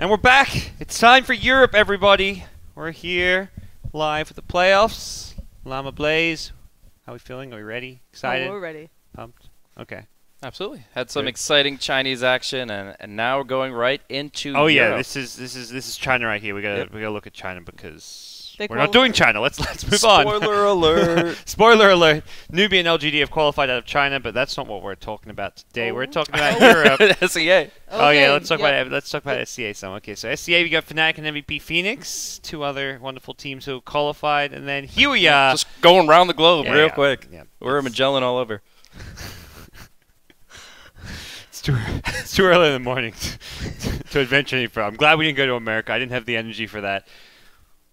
And we're back. It's time for Europe, everybody. We're here live with the playoffs. Llama Blaze, how are we feeling? Are we ready? Excited? Oh, we're ready. Pumped? Okay. Absolutely. Had some exciting Chinese action, and now we're going right into Oh Europe. yeah, this is China right here. We gotta look at China because They we're not doing China. Let's move on. Spoiler alert. Spoiler alert. Newbie and LGD have qualified out of China, but that's not what we're talking about today. Oh. We're talking about Europe. SEA. Oh yeah, Okay, let's talk yep. about SCA some. Okay, so SCA we got Fnatic and MVP Phoenix, two other wonderful teams who qualified, and then here we are. Just going around the globe Yeah, real yeah, quick. yeah. We're Magellan all over. It's too early in the morning to adventure any further. I'm glad we didn't go to America. I didn't have the energy for that.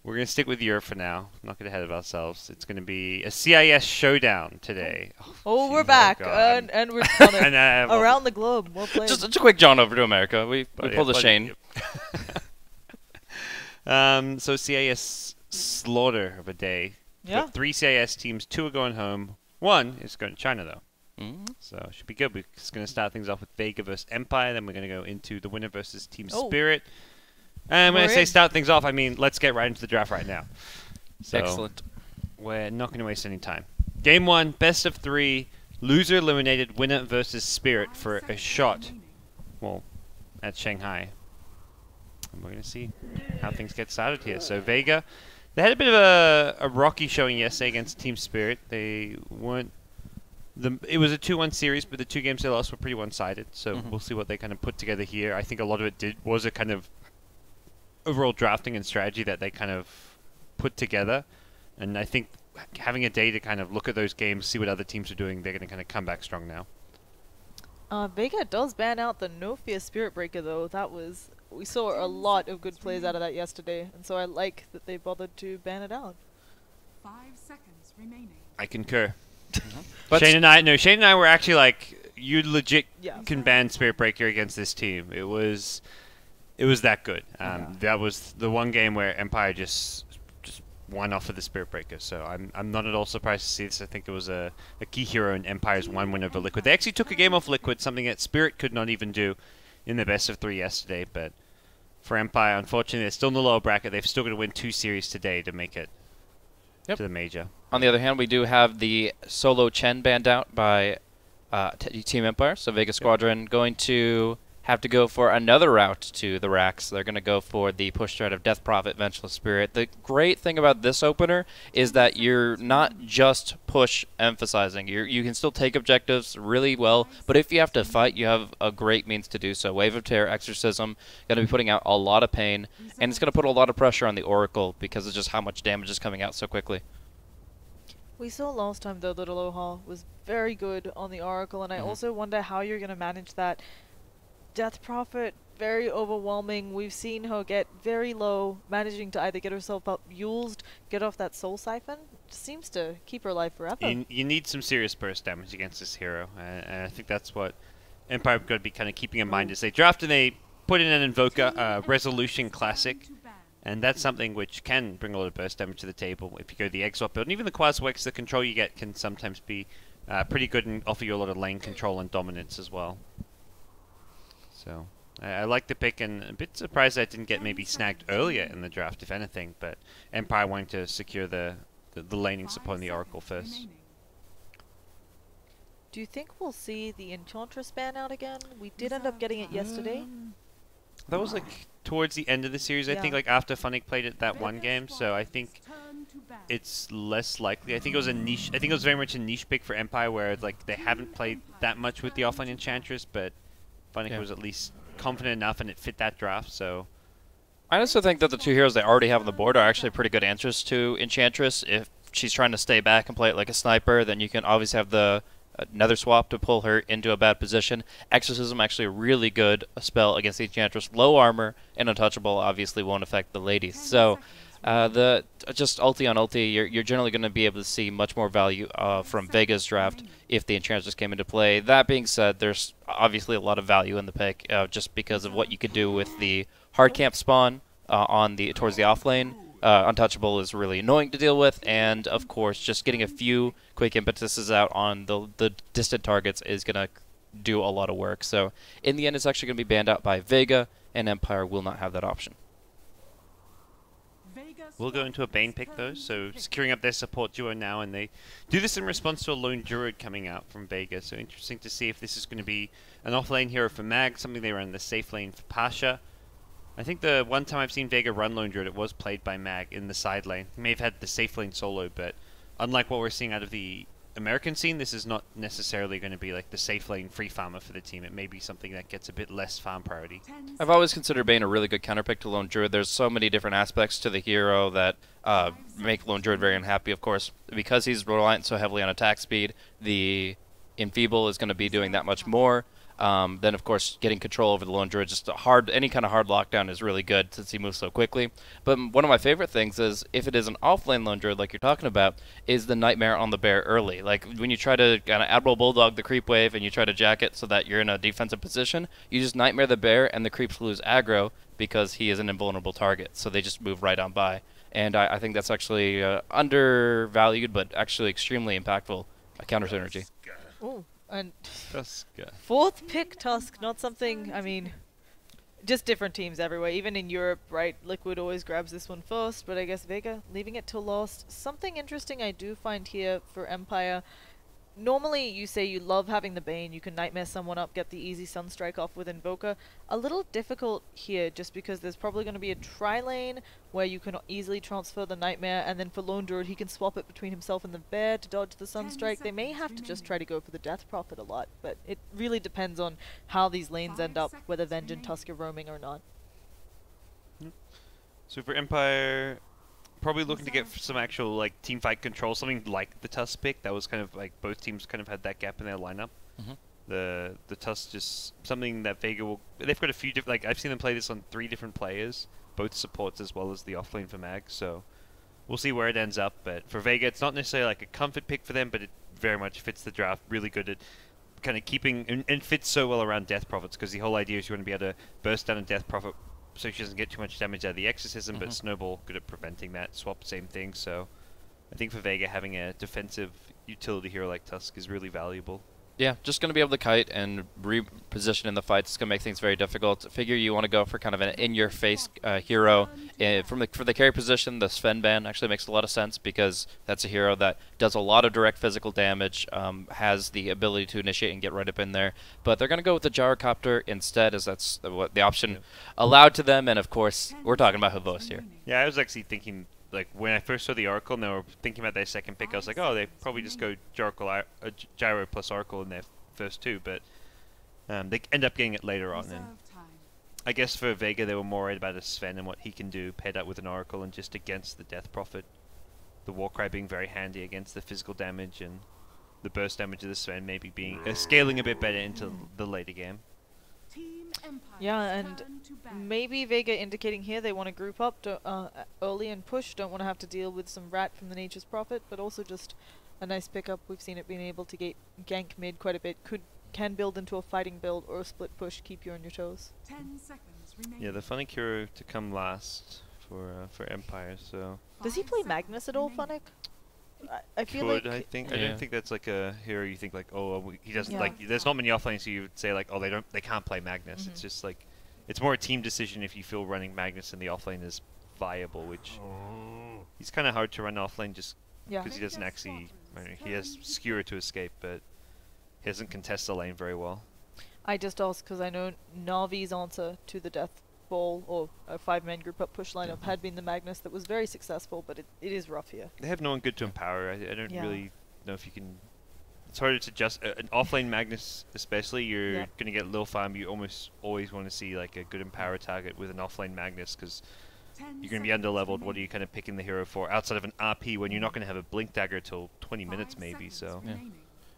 We're going to stick with Europe for now. Not get ahead of ourselves. It's going to be a CIS showdown today. Oh, we're geez, back, God. and we're done it. And, Around the globe. Well played. Just a quick John over to America. We But pulled a Shane. So CIS slaughter of a day. Yeah. Got 3 CIS teams. 2 are going home. 1 is going to China, though. So it should be good. We're just going to start things off with Vega versus Empire. Then we're going to go into the winner versus Team Spirit. And when I say start things off, I mean let's get right into the draft right now. So Excellent. we're not going to waste any time. Game 1, best of 3. Loser eliminated, winner versus Spirit for a shot. Well, at Shanghai. And we're going to see how things get started here. So Vega, they had a bit of a rocky showing yesterday against Team Spirit. They weren't. It was a 2-1 series, but the 2 games they lost were pretty one-sided. So we'll see what they kind of put together here. I think a lot of it was a kind of overall drafting and strategy that they kind of put together. And I think having a day to kind of look at those games, see what other teams are doing, they're going to kind of come back strong now. Vega does ban out the No Fear Spirit Breaker, though. We saw a lot of good plays out of that yesterday, and so I like that they bothered to ban it out. 5 seconds remaining. I concur. But Shane and I were actually like, you legit can ban Spirit Breaker against this team. It was that good. That was the one game where Empire just won off of the Spirit Breaker. So I'm not at all surprised to see this. I think it was a key hero in Empire's 1 win over Liquid. They actually took a game off Liquid, something that Spirit could not even do in the best of 3 yesterday. But for Empire, unfortunately, they're still in the lower bracket. They've still got to win 2 series today to make it to the major. on the other hand, we do have the solo Chen banned out by Team Empire. So Vega Squadron going to have to go for another route to the racks. They're going to go for the push strat of Death Prophet, Vengeful Spirit. The great thing about this opener is that you're not just push emphasizing. You can still take objectives really well, but if you have to fight, you have a great means to do so. Wave of Terror, Exorcism, going to be putting out a lot of pain, and it's going to put a lot of pressure on the Oracle because of just how much damage is coming out so quickly. We saw last time, though, that Aloha was very good on the Oracle, and I also wonder how you're going to manage that. Death Prophet, very overwhelming. We've seen her get very low, managing to either get herself up used, get off that Soul Siphon. Seems to keep her alive forever. You need some serious burst damage against this hero, and I think that's what Empire are going to be kind of keeping in mind as they draft and they put in an Invoker, Resolution Classic, and that's something which can bring a lot of burst damage to the table if you go the Exalt build. And even the Quaswex, the control you get can sometimes be pretty good and offer you a lot of lane control and dominance as well. So I like the pick, and a bit surprised I didn't get maybe snagged earlier in the draft, if anything. But Empire wanting to secure the laning support in the Oracle first. Do you think we'll see the Enchantress ban out again? We did end up getting it yesterday. That was like towards the end of the series, I think, like after Funnick played it that one game. So I think it's less likely. I think it was a niche. I think it was very much a niche pick for Empire, where like they haven't played that much with the offline Enchantress, but Funnick was at least confident enough, and it fit that draft. So I also think that the 2 heroes they already have on the board are actually pretty good answers to Enchantress. If she's trying to stay back and play it like a sniper, then you can obviously have the Nether Swap to pull her into a bad position. Exorcism actually a really good spell against the Enchantress. Low armor and untouchable obviously won't affect the ladies. So just ulti on ulti, you're generally going to be able to see much more value from Vega's draft if the Enchantress came into play. That being said, there's obviously a lot of value in the pick just because of what you could do with the hard camp spawn towards the off lane. Untouchable is really annoying to deal with, and of course just getting a few quick impetuses out on the distant targets is going to do a lot of work. So in the end, it's actually going to be banned out by Vega. and Empire will not have that option. We'll go into a Bane pick though, so securing up their support duo now, and they do this in response to a lone druid coming out from Vega, so interesting to see if this is going to be an off-lane hero for Mag, something they run the safe lane for Pasha. I think the one time I've seen Vega run lone druid, it was played by Mag in the side lane. He may have had the safe lane solo, but unlike what we're seeing out of the American scene, this is not necessarily going to be like the safe lane free farmer for the team. It may be something that gets a bit less farm priority. I've always considered Bane a really good counterpick to Lone Druid. There's so many different aspects to the hero that make Lone Druid very unhappy, of course. Because he's reliant so heavily on attack speed, the Enfeeble is going to be doing that much more. Then, of course, getting control over the Lone Druid, just any kind of hard lockdown is really good since he moves so quickly. But one of my favorite things is, if it is an off-lane Lone Druid like you're talking about, is the Nightmare on the Bear early. Like, when you try to kind of Admiral Bulldog the creep wave and you try to jack it so that you're in a defensive position, you just Nightmare the Bear and the creeps lose aggro because he is an invulnerable target. So they just move right on by. And I think that's actually undervalued, but actually extremely impactful counter synergy. Ooh. And Tusk. fourth pick Tusk, not something, I mean, just different teams everywhere. Even in Europe, right, Liquid always grabs this one first, but I guess Vega leaving it till last. Something interesting I do find here for Empire. Normally, you say you love having the Bane, you can Nightmare someone up, get the easy Sunstrike off with Invoker. A little difficult here, just because there's probably going to be a tri-lane where you can easily transfer the Nightmare, and then for Lone Druid, he can swap it between himself and the Bear to dodge the Sunstrike. They may have to just try to go for the Death Prophet a lot, but it really depends on how these lanes end up, whether Venge and Tusk are roaming or not. So for Empire, probably looking to get some actual like team fight control, something like the Tusk pick. That was kind of like both teams kind of had that gap in their lineup. The Tusk just something that Vega will. They've got a few different. Like I've seen them play this on 3 different players, both supports as well as the offlane for Mag. So we'll see where it ends up. But for Vega, it's not necessarily like a comfort pick for them, but it very much fits the draft. Really good at kind of keeping and fits so well around Death Prophets, because the whole idea is you want to be able to burst down a Death Prophet so she doesn't get too much damage out of the Exorcism, but Snowball good at preventing that. Swap, same thing. So I think for Vega, having a defensive utility hero like Tusk is really valuable. Yeah, just going to be able to kite and reposition in the fights. It's going to make things very difficult. Figure you want to go for kind of an in-your-face hero. For the carry position, the Sven ban actually makes a lot of sense, because that's a hero that does a lot of direct physical damage, has the ability to initiate and get right up in there. But they're going to go with the Gyrocopter instead, as that's what the option allowed to them. And, of course, we're talking about Havos here. Yeah, I was actually thinking, like, when I first saw the Oracle and they were thinking about their second pick, I was like, oh, they probably just go Gyro plus Oracle in their first 2, but they end up getting it later on. And I guess for Vega, they were more worried about a Sven and what he can do paired up with an Oracle and just against the Death Prophet. The Warcry being very handy against the physical damage, and the burst damage of the Sven maybe being scaling a bit better into the later game. Yeah, and maybe Vega indicating here they want to group up early and push, don't want to have to deal with some rat from the Nature's Prophet, but also just a nice pickup. We've seen it being able to gank mid quite a bit. Can build into a fighting build or a split push, keep you on your toes. 10 seconds remaining. Yeah, the Funnick hero to come last for Empire. So does he play Magnus at all, Funnick? I feel like I think. Yeah. I don't think that's like a hero you think like, oh, he doesn't like. There's not many offlanes so you would say like, oh, they can't play Magnus. It's just like, it's more a team decision if you feel running Magnus in the offlane is viable, which he's kind of hard to run offlane just because he doesn't actually. I mean, he has skewer to escape, but he doesn't contest the lane very well. I just asked because I know Navi's answer to the Death Ball or a 5-man group up push lineup had been the Magnus that was very successful, but it is rough here. They have no one good to empower. I don't really know if you can. It's harder to just an offlane Magnus, especially. You're gonna get low farm. You almost always want to see like a good empower target with an offlane Magnus, because you're going to be under-leveled. What are you kind of picking the hero for outside of an RP when you're not going to have a Blink Dagger till 20 minutes maybe, so. Yeah.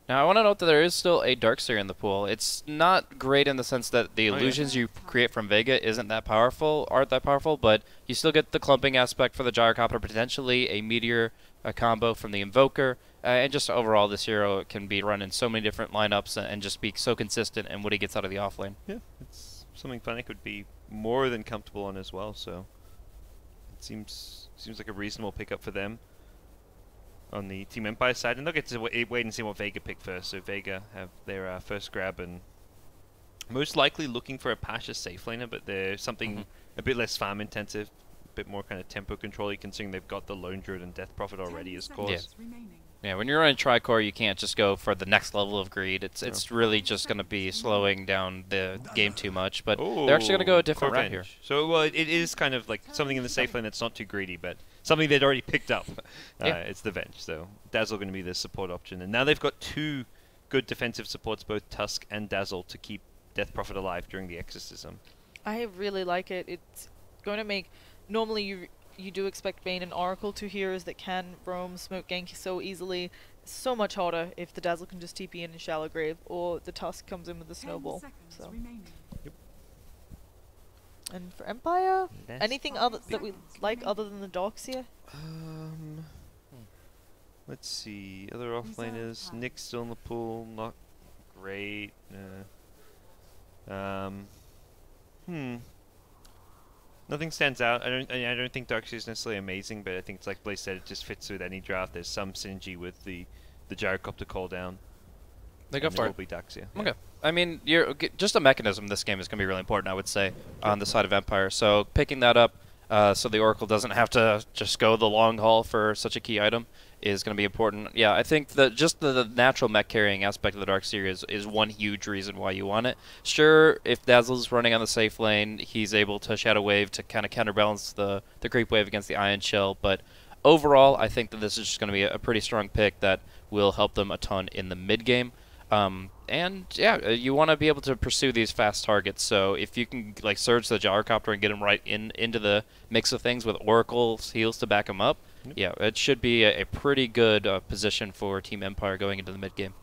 Now, I want to note that there is still a Darkseer in the pool. It's not great in the sense that the illusions you create from Vega aren't that powerful, but you still get the clumping aspect for the Gyrocopter, potentially a Meteor combo from the Invoker, and just overall this hero can be run in so many different lineups and just be so consistent in what he gets out of the offlane. Yeah, it's something Funnick would be more than comfortable on as well, so it seems like a reasonable pickup for them on the Team Empire side, and they'll get to wait and see what Vega pick first. So Vega have their first grab, and Most likely looking for a Pasha safe laner, but they're something a bit less farm intensive, a bit more kind of tempo control, considering they've got the Lone Druid and Death Prophet already as cores. Yeah, when you're running Tricore, you can't just go for the next level of greed. It's really just going to be slowing down the game too much. But they're actually going to go a different route here. So well, it is kind of like something in the safe lane that's not too greedy, but something they'd already picked up. It's the Venge. So Dazzle going to be the support option, and now they've got two good defensive supports, both Tusk and Dazzle, to keep Death Prophet alive during the exorcism. I really like it. It's going to make... Normally you do expect Bane and Oracle, two heroes that can roam, smoke gank so easily. So much harder if the Dazzle can just TP in Shallow Grave, or the Tusk comes in with the Snowball. So. Yep. And for Empire, anything other that we like other than the docks here? Let's see. Other offlaners. Nick's still in the pool. Not great. Nothing stands out. I don't think Darkseid is necessarily amazing, but I think it's like Blaze said, it just fits with any draft. There's some synergy with the gyrocopter call down. They go for it. Will be Darkseid. Okay. Yeah. I mean, just a mechanism. This game is going to be really important, I would say, on the side of Empire. So picking that up, so the Oracle doesn't have to just go the long haul for such a key item, is going to be important. Yeah, I think that just the natural mech carrying aspect of the Darkseid is one huge reason why you want it. Sure, if Dazzle's running on the safe lane, he's able to Shadow Wave to kind of counterbalance the creep wave against the Ion Shell, but overall, I think that this is just going to be a pretty strong pick that will help them a ton in the mid game. And yeah, you want to be able to pursue these fast targets. So if you can like surge the gyrocopter and get him right into the mix of things with Oracle's heals to back him up, yeah, it should be a pretty good position for Team Empire going into the mid game.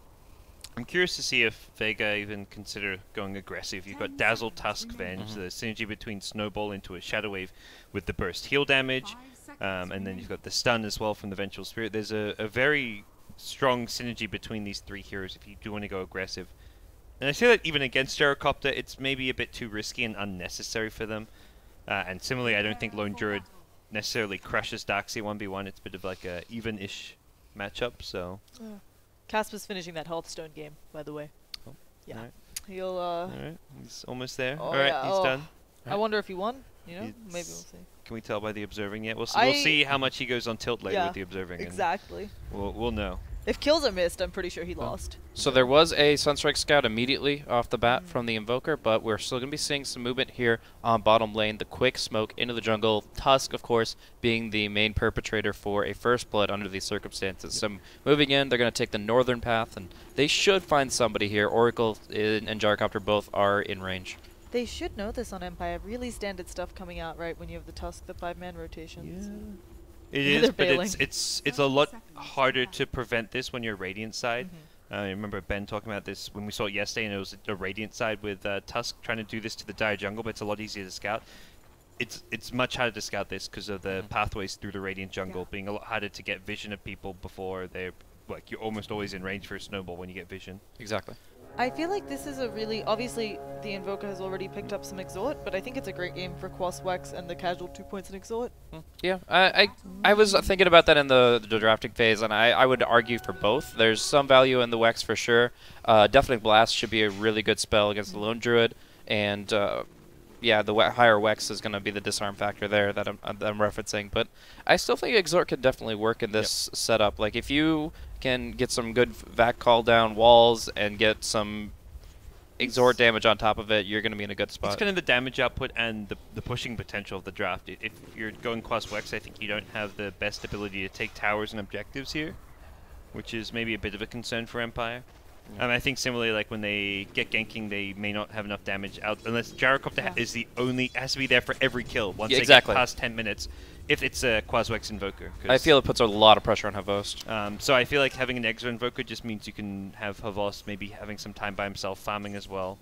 I'm curious to see if Vega even consider going aggressive. You've got Dazzle, Tusk, Venge, the synergy between Snowball into a Shadow Wave with the burst heal damage, and then you've got the stun as well from the Vengeful Spirit. There's a very strong synergy between these three heroes if you do want to go aggressive. And I say that even against Gyrocopter, it's maybe a bit too risky and unnecessary for them. And similarly, I don't think Lone Druid necessarily crushes Darkseid 1v1. It's a bit of like a even-ish matchup, so... Casper's finishing that Hearthstone game, by the way. Oh, yeah. All right. He'll, All right, he's almost there. Oh, all right, yeah, he's done. I wonder if he won, you know? It's Maybe we'll see. Can we tell by the observing yet? We'll see how much he goes on tilt later with the observing. Exactly. We'll know. If kills are missed, I'm pretty sure he lost. So there was a Sunstrike Scout immediately off the bat from the Invoker, but we're still going to be seeing some movement here on bottom lane. The quick smoke into the jungle. Tusk, of course, being the main perpetrator for a First Blood under these circumstances. So moving in, they're going to take the northern path, and they should find somebody here. Oracle and Gyrocopter both are in range. They should know this on Empire. Really standard stuff coming out, right, when you have the Tusk, the 5-man rotations. Yeah. It is, but it's a lot harder to prevent this when you're Radiant side. I remember Ben talking about this when we saw it yesterday, and it was a Radiant side with Tusk trying to do this to the Dire Jungle, but it's a lot easier to scout. It's much harder to scout this because of the pathways through the Radiant Jungle being a lot harder to get vision of people before they're like you're almost always in range for a snowball when you get vision. Exactly. I feel like this is a really... Obviously, the Invoker has already picked up some Exhort, but I think it's a great game for Quaswex and the casual 2 points in Exhort. Yeah, I was thinking about that in the drafting phase, and I would argue for both. There's some value in the Wex for sure. Deafening Blast should be a really good spell against the Lone Druid, and yeah, the higher Wex is going to be the disarm factor there that I'm referencing. But I still think Exhort could definitely work in this setup. Like, if you can get some good vac call down walls and get some Exhort damage on top of it, you're going to be in a good spot. It's kind of the damage output and the pushing potential of the draft. If you're going Quaswex, I think you don't have the best ability to take towers and objectives here, which is maybe a bit of a concern for Empire. I think similarly, like when they get ganking, they may not have enough damage out unless Gyrocopter is the only has to be there for every kill once they get past 10 minutes. If it's a Quaswex Invoker, I feel it puts a lot of pressure on Havost. So I feel like having an Exo Invoker just means you can have Havost maybe having some time by himself farming as well.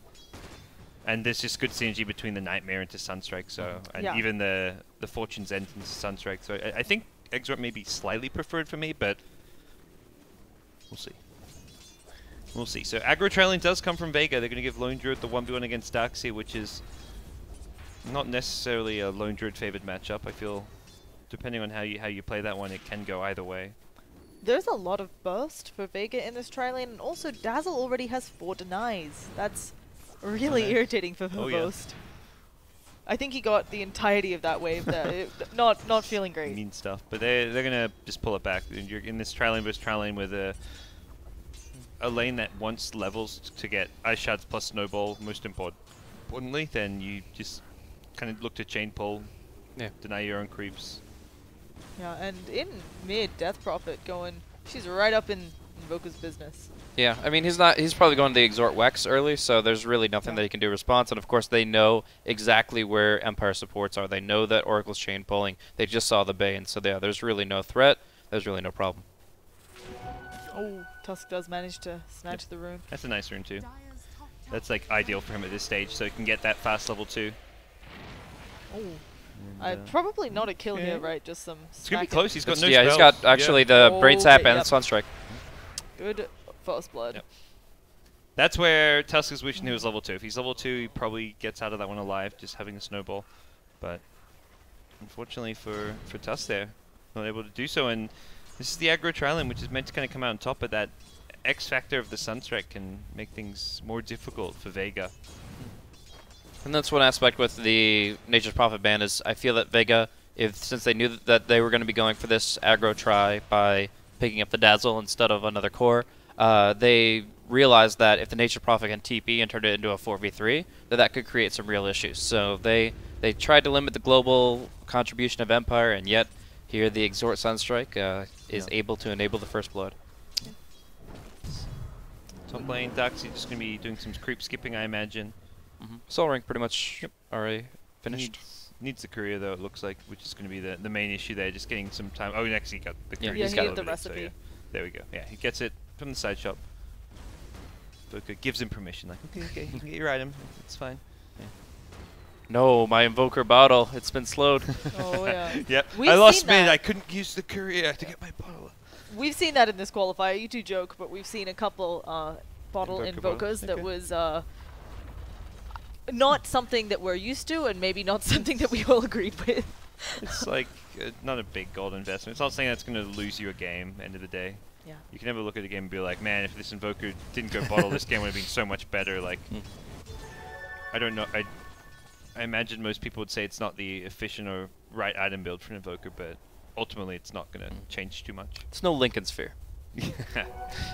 And there's just good synergy between the Nightmare into Sunstrike, so and even the Fortune's End into Sunstrike. So I think Exort may be slightly preferred for me, but we'll see. We'll see. So aggro trailing does come from Vega. They're going to give Lone Druid the 1v1 against Darkseid, which is not necessarily a Lone Druid favored matchup. I feel, depending on how you play that one, it can go either way. There's a lot of burst for Vega in this tri lane, and also Dazzle already has 4 denies. That's Really Okay. irritating for Oh, yeah. Vervost. I think he got the entirety of that wave there. Not feeling great. Mean stuff, but they're gonna just pull it back. And you're in this tri lane versus tri lane with a lane that wants levels to get ice shards plus snowball. Most importantly, then you just kind of look to chain pull, deny your own creeps. Yeah, and in mid, Death Prophet going. She's right up in Invoker's business. Yeah, I mean, he's probably going to the Exhort Wex early, so there's really nothing that he can do response. And of course, they know exactly where Empire supports are. They know that Oracle's chain pulling. They just saw the Bane, so yeah, there's really no threat. There's really no problem. Oh, Tusk does manage to snatch the rune. That's a nice rune too. Dire's top tower That's like ideal for him at this stage, so he can get that fast level 2. Oh, And, probably not a kill here, yeah. right? Just some. It's gonna be smacking. close. He's got no Yeah, he's spells. got actually the Brain Sap Okay, and yep. Sunstrike. Good first blood. Yep. That's where Tusk is wishing he was level 2. If he's level 2, he probably gets out of that one alive, just having a snowball. But unfortunately for Tusk there, not able to do so. And this is the aggro trialing, which is meant to kind of come out on top, but that X factor of the Sunstrike can make things more difficult for Vega. And that's one aspect with the Nature's Prophet ban is I feel that Vega, since they knew that they were going to be going for this aggro try by picking up the Dazzle instead of another core, they realized that if the Nature's Prophet can TP and turn it into a 4v3, that could create some real issues. So they tried to limit the global contribution of Empire, and yet here the Exhort Sunstrike is able to enable the first blood. Top lane, Darkseid just going to be doing some creep skipping, I imagine. Soul Ring pretty much already finished. Needs the courier though, it looks like, which is going to be the main issue there, just getting some time. Oh, next he got the Yeah, courier. he's he got had the delivered it, so recipe. yeah. There we go. Yeah, he gets it from the side shop. Vega gives him permission, like, okay, you ride him, it's fine. No, my Invoker bottle, it's been slowed. Oh yeah. Yep, We've I lost seen mid, that. I couldn't use the courier to get my bottle. We've seen that in this qualifier. You two joke, but we've seen a couple bottle Invoker invokers bottle, that okay. was not something that we're used to, and maybe not something that we all agreed with. It's like not a big gold investment. It's not something that's going to lose you a game, end of the day. Yeah. You can never look at a game and be like, man, if this Invoker didn't go bottle, this game would have been so much better. Like, I don't know. I imagine most people would say it's not the efficient or right item build for an Invoker, but ultimately it's not going to change too much. It's no Lincoln Sphere.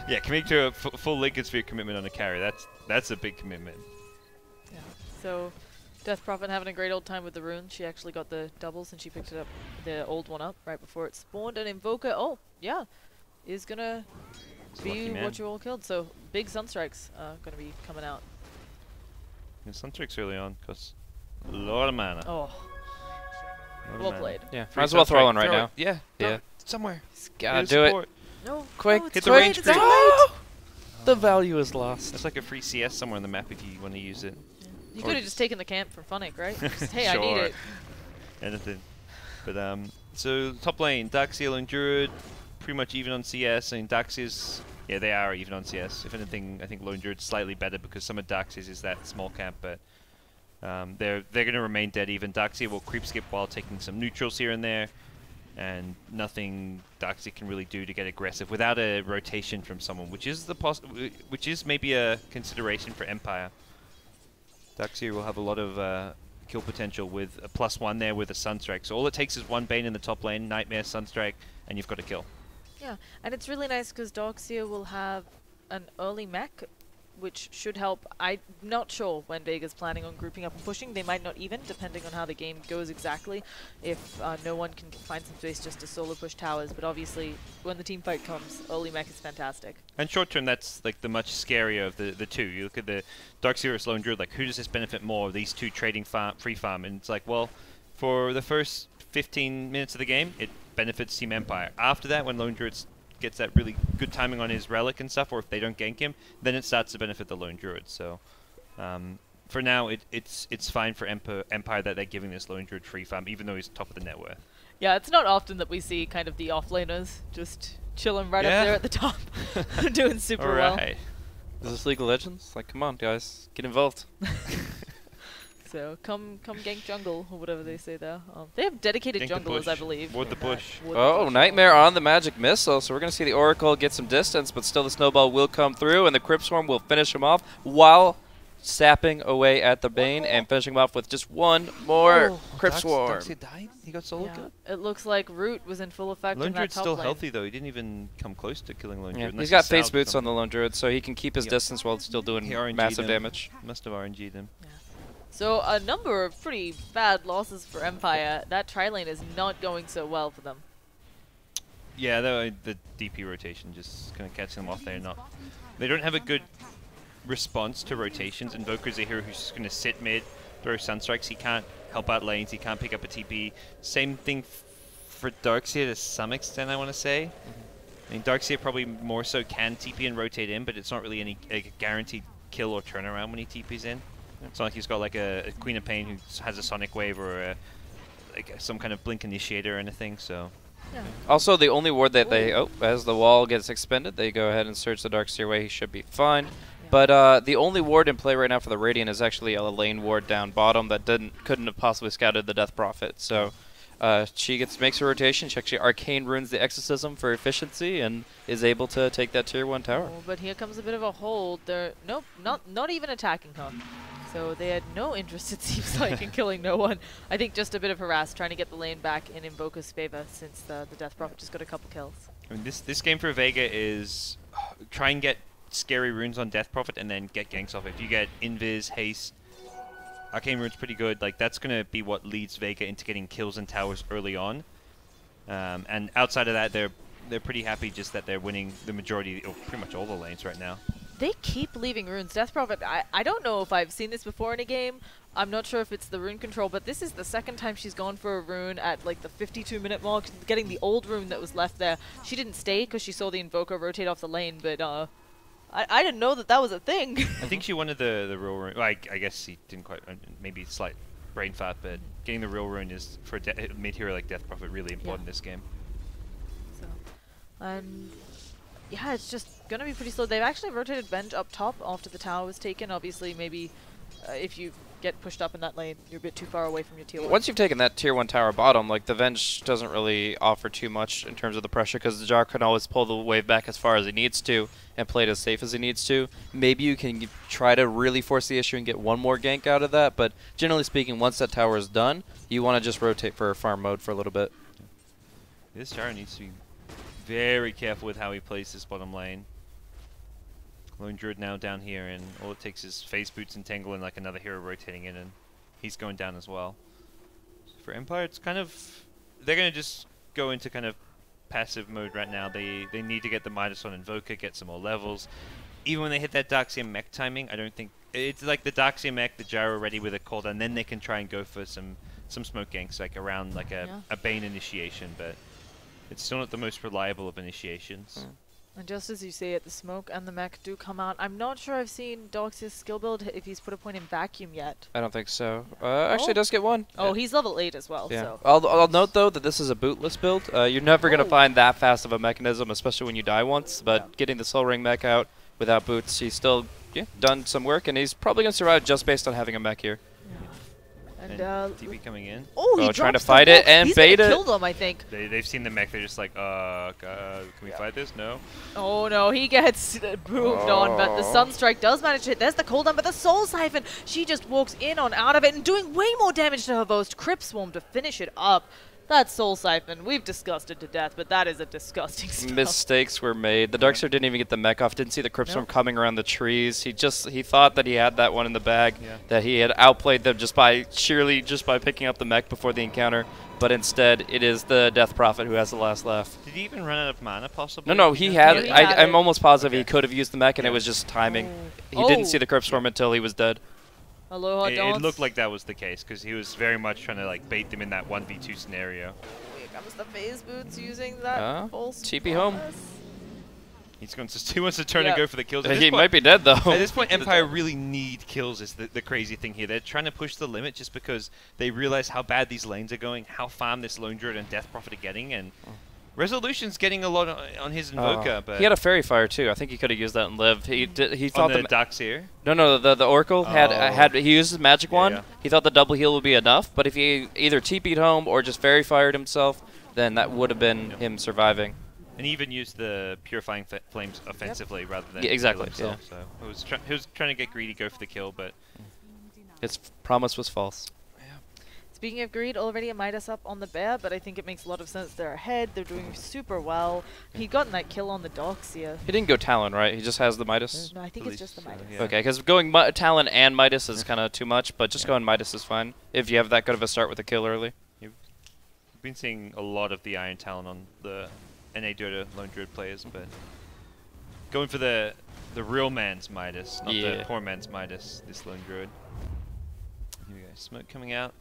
Yeah, committing to a full Lincoln Sphere commitment on a carry, that's a big commitment. Yeah. So, Death Prophet having a great old time with the rune. She actually got the doubles and she picked it up, the old one up right before it spawned. And Invoker, oh yeah, is gonna Lucky be man. what you all killed. So big Sunstrikes gonna be coming out. And Sunstrike's early on, because a lot of mana. Oh, Lot of well mana. played. Yeah, Free might as well throw Sunstrike, one right throw now. it. Yeah, Yeah. throw it somewhere. Gotta Get do it. support. No, Quick, no, it's hit the too range late, it's too creep. late. The value is lost. That's like a free CS somewhere on the map if you want to use it. You Or could have just- just taken the camp from Funnick, right? Just, hey, I need Sure. it. Anything. But so top lane, Darkseal and Druid, pretty much even on CS. And Darkseal's, yeah, they are even on CS. If anything, I think Lone Druid's slightly better because some of Darkseal's is that small camp, but they're going to remain dead even. Darkseal will creep skip while taking some neutrals here and there, and nothing Darkseal can really do to get aggressive without a rotation from someone, which is which is maybe a consideration for Empire. Darkseal will have a lot of kill potential with a +1 there with a Sunstrike. So all it takes is one Bane in the top lane, Nightmare, Sunstrike, and you've got a kill. Yeah, and it's really nice because Darkseer will have an early mech, which should help. I'm not sure when Vega's planning on grouping up and pushing. They might not even, depending on how the game goes exactly, if no one can find some space just to solo push towers. But obviously, when the team fight comes, early mech is fantastic. And short term, that's like the much scarier of the two. You look at the Darkseer versus Lone Druid, like who does this benefit more? These two trading free farm, and it's like, well, for the first 15 minutes of the game, it benefits Team Empire. After that, when Lone Druid gets that really good timing on his relic and stuff, or if they don't gank him, then it starts to benefit the Lone Druid. So for now, it's fine for Empire that they're giving this Lone Druid free farm, even though he's top of the net worth. Yeah, it's not often that we see kind of the offlaners just chilling right up there at the top, doing super well. Alright. Is this League of Legends? Like, come on, guys, get involved. So come gank jungle or whatever they say there. They have dedicated Gank the junglers, I bush. believe. Ward the in that. bush. Ward the Oh, bush. Nightmare on the magic missile. So we're going to see the Oracle get some distance, but still the snowball will come through, and the Crypt Swarm will finish him off while sapping away at the Bane and finishing him off with just one more Crypt Swarm. Darkseid died? He got solo killed? It looks like Root was in full effect Lone in that Druid's top still lane. healthy though. He didn't even come close to killing Lone Yeah, Druid. he's got face boots on the Lone Druid, so he can keep his Yep. distance while still doing He RNG'd massive him. damage. Must have RNG'd him. So a number of pretty bad losses for Empire. That tri-lane is not going so well for them. Yeah, the DP rotation just kind of catching them off there. They don't have a good response to rotations. Invoker's a hero who's just going to sit mid, throw Sunstrikes. He can't help out lanes. He can't pick up a TP. Same thing for Darkseid to some extent, I want to say. I mean, Darkseid probably more so can TP and rotate in, but it's not really any guaranteed kill or turnaround when he TPs in. It's not like he's got like a Queen of Pain who has a Sonic Wave or some kind of Blink Initiator or anything, so... Yeah. Also, the only ward that they... Oh, as the wall gets expended, they go ahead and search the Darkseid away. He should be fine. But the only ward in play right now for the Radiant is actually a lane ward down bottom that couldn't have possibly scouted the Death Prophet. So she makes a rotation. She actually Arcane runes the Exorcism for efficiency and is able to take that tier 1 tower. Oh, but here comes a bit of a hold. They're nope, not even attacking her. So they had no interest, it seems like, in killing no one. I think just a bit of harass, trying to get the lane back in Invoker's favor since the Death Prophet just got a couple kills. I mean, this game for Vega is try and get scary runes on Death Prophet and then get ganks off it. If you get Invis, Haste, Arcane Rune's pretty good. Like, that's going to be what leads Vega into getting kills and towers early on. And outside of that, they're pretty happy just that they're winning the majority, or pretty much all the lanes right now. They keep leaving runes. Death Prophet, I don't know if I've seen this before in a game. I'm not sure if it's the rune control, but this is the second time she's gone for a rune at like the 52-minute mark, getting the old rune that was left there. She didn't stay because she saw the Invoker rotate off the lane, but I didn't know that was a thing. I think she wanted the real rune. Well, I guess he didn't quite, maybe slight brain fat, but getting the real rune is, for a mid-hero like Death Prophet, really important this game. So, and yeah, it's just going to be pretty slow. They've actually rotated Venge up top after the tower was taken. Obviously, maybe if you get pushed up in that lane, you're a bit too far away from your tier 1. Once you've taken that tier 1 tower bottom, like the Venge doesn't really offer too much in terms of the pressure because the Jar can always pull the wave back as far as he needs to and play it as safe as he needs to. Maybe you can try to really force the issue and get one more gank out of that, but generally speaking, once that tower is done, you want to just rotate for farm mode for a little bit. This Jar needs to be very careful with how he plays this bottom lane. Lone Druid now down here, and all it takes is Phase Boots and Tangle and like another hero rotating in, and he's going down as well. For Empire, it's kind of... They're going to just go into kind of passive mode right now. They need to get the Midas on Invoker, get some more levels. Even when they hit that Darkseid mech timing, I don't think... It's like the Darkseid mech, the Gyro ready with a cold, and then they can try and go for some smoke ganks, like around like a Bane initiation, but it's still not the most reliable of initiations. And just as you say it, the smoke and the mech do come out. I'm not sure I've seen Dox's skill build if he's put a point in vacuum yet. I don't think so. Actually, it does get one. Oh, he's level 8 as well. Yeah. So. I'll note, though, that this is a bootless build. You're never going to find that fast of a mechanism, especially when you die once. But getting the Soul Ring mech out without boots, he's still done some work, and he's probably going to survive just based on having a mech here. And TP coming in. Oh, he trying to drops the fight it box. and He's bait gonna it. kill them, I think. They've seen the mech. They're just like, God, can we fight this? No. Oh no, he gets moved on, but the Sunstrike does manage to hit. There's the cooldown, but the Soul Siphon, she just walks in on out of it and doing way more damage to her Boast. Crypt Swarm to finish it up. That Soul Siphon, we've discussed it to death, but that is a disgusting stuff. Mistakes were made. The Darkseid didn't even get the mech off. Didn't see the Crypt Swarm coming around the trees. He thought that he had that one in the bag. That he had outplayed them just by picking up the mech before the encounter. But instead, it is the Death Prophet who has the last laugh. Did he even run out of mana, possibly? No, he had it. I'm it. almost positive he could have used the mech, and it was just timing. He didn't see the Crypt Swarm until he was dead. Aloha, it looked like that was the case, because he was very much trying to like bait them in that 1v2 scenario. Here comes the Phase Boots using that false TP home. He wants to turn and go for the kills. He might be dead, though. At this point, Empire really need kills is the crazy thing here. They're trying to push the limit just because they realize how bad these lanes are going, how farm this Lone Druid and Death Prophet are getting, and Resolution's getting a lot on his Invoker. But he had a Fairy Fire, too. I think he could have used that and lived. He thought on the Darkseer? No, the Oracle he used his magic wand. He thought the double heal would be enough, but if he either TP'd home or just Fairy Fired himself, then that would have been him surviving. And he even used the Purifying Flames offensively rather than Yeah, exactly, kill himself. So he was trying to get greedy, go for the kill, but His promise was false. Speaking of greed, already a Midas up on the bear, but I think it makes a lot of sense. They're ahead. They're doing super well. He'd gotten that kill on the docks here. He didn't go Talon, right? He just has the Midas? No, I think it's just the believe so, Midas. yeah. Okay, because going Talon and Midas is kind of too much, but just going Midas is fine if you have that good of a start with a kill early. You've been seeing a lot of the Iron Talon on the NA Dota Lone Druid players, but going for the real man's Midas, not the poor man's Midas, this Lone Druid. Here we go, smoke coming out.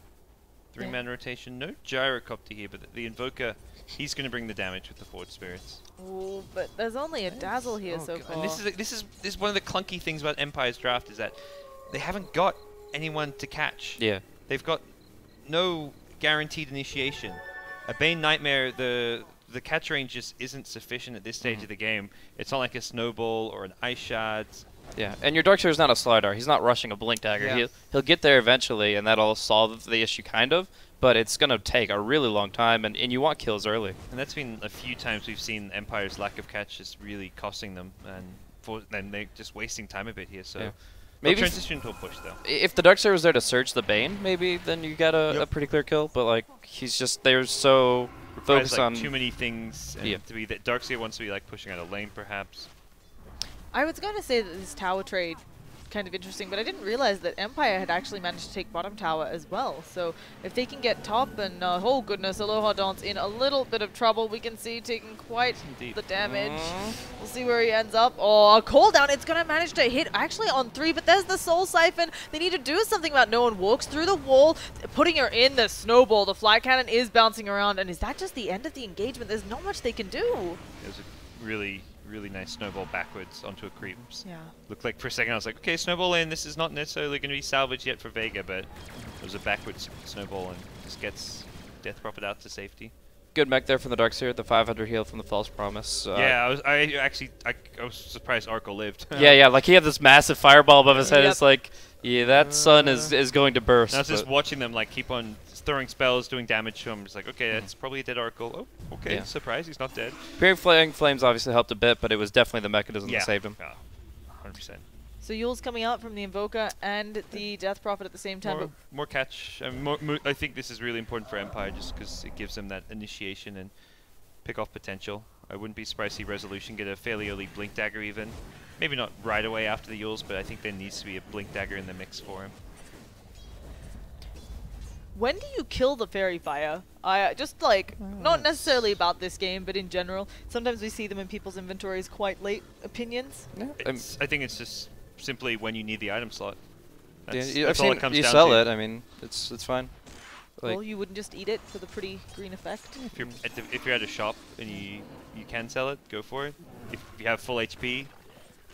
3-man rotation, no Gyrocopter here, but the Invoker, he's going to bring the damage with the Forge Spirits. Oh, but there's only a Dazzle here so far. And this is one of the clunky things about Empire's draft is that they haven't got anyone to catch. Yeah. They've got no guaranteed initiation. A Bane Nightmare, the catch range just isn't sufficient at this stage of the game. It's not like a Snowball or an Ice Shard. Yeah, and your Darkseer's not a Slidar. He's not rushing a Blink Dagger. Yeah. He'll get there eventually, and that'll solve the issue kind of, but it's going to take a really long time, and you want kills early. And that's been a few times we've seen Empire's lack of catch just really costing them, and then they're just wasting time a bit here. So Yeah. maybe Maybe transition to a push though. If the Darkseer was there to search the Bane, maybe then you got a pretty clear kill, but like he's just they're so focused like on too many things, and to be that Darkseer wants to be like pushing out a lane perhaps. I was going to say that this tower trade kind of interesting, but I didn't realize that Empire had actually managed to take bottom tower as well. So if they can get top, and oh goodness, Aloha Dawn's in a little bit of trouble. We can see taking quite the damage. We'll see where he ends up. Oh, a call down. It's going to manage to hit actually on 3, but there's the Soul Siphon. They need to do something about no one walks through the wall, putting her in the Snowball. The Fly Cannon is bouncing around, and is that just the end of the engagement? There's not much they can do. It was a really nice snowball backwards onto a creep. Yeah. Looked like for a second I was like, okay, snowball in. This is not necessarily going to be salvaged yet for Vega, but it was a backwards snowball and just gets Death Prophet out to safety. good mech there from the Darkseer, the 500 heal from the False Promise. Yeah, I was surprised Arco lived. yeah, like he had this massive fireball above his head. It's like, yeah, that sun is going to burst. And I was just watching them like keep on throwing spells, doing damage to him. It's like, okay, that's probably a dead Oracle. Oh, okay, Yeah. surprise, he's not dead. Purifying Flames obviously helped a bit, but it was definitely the mechanism Yeah, that saved him. yeah, 100%. So Yule's coming out from the Invoker and the Death Prophet at the same time. More catch. I mean, I think this is really important for Empire just because it gives them that initiation and pick off potential. I wouldn't be surprised to see Resolution get a fairly early Blink Dagger even. Maybe not right away after the Yules, but I think there needs to be a Blink Dagger in the mix for him. When do you kill the Fairy Fire? I just like, not necessarily about this game, but in general. Sometimes we see them in people's inventories quite late opinions. I think it's just simply when you need the item slot. That's, Yeah, I've that's all seen it comes you down sell to. it. I mean, it's fine. Like, Well, you wouldn't just eat it for the pretty green effect? If you're at a shop and you can sell it, go for it. If you have full HP,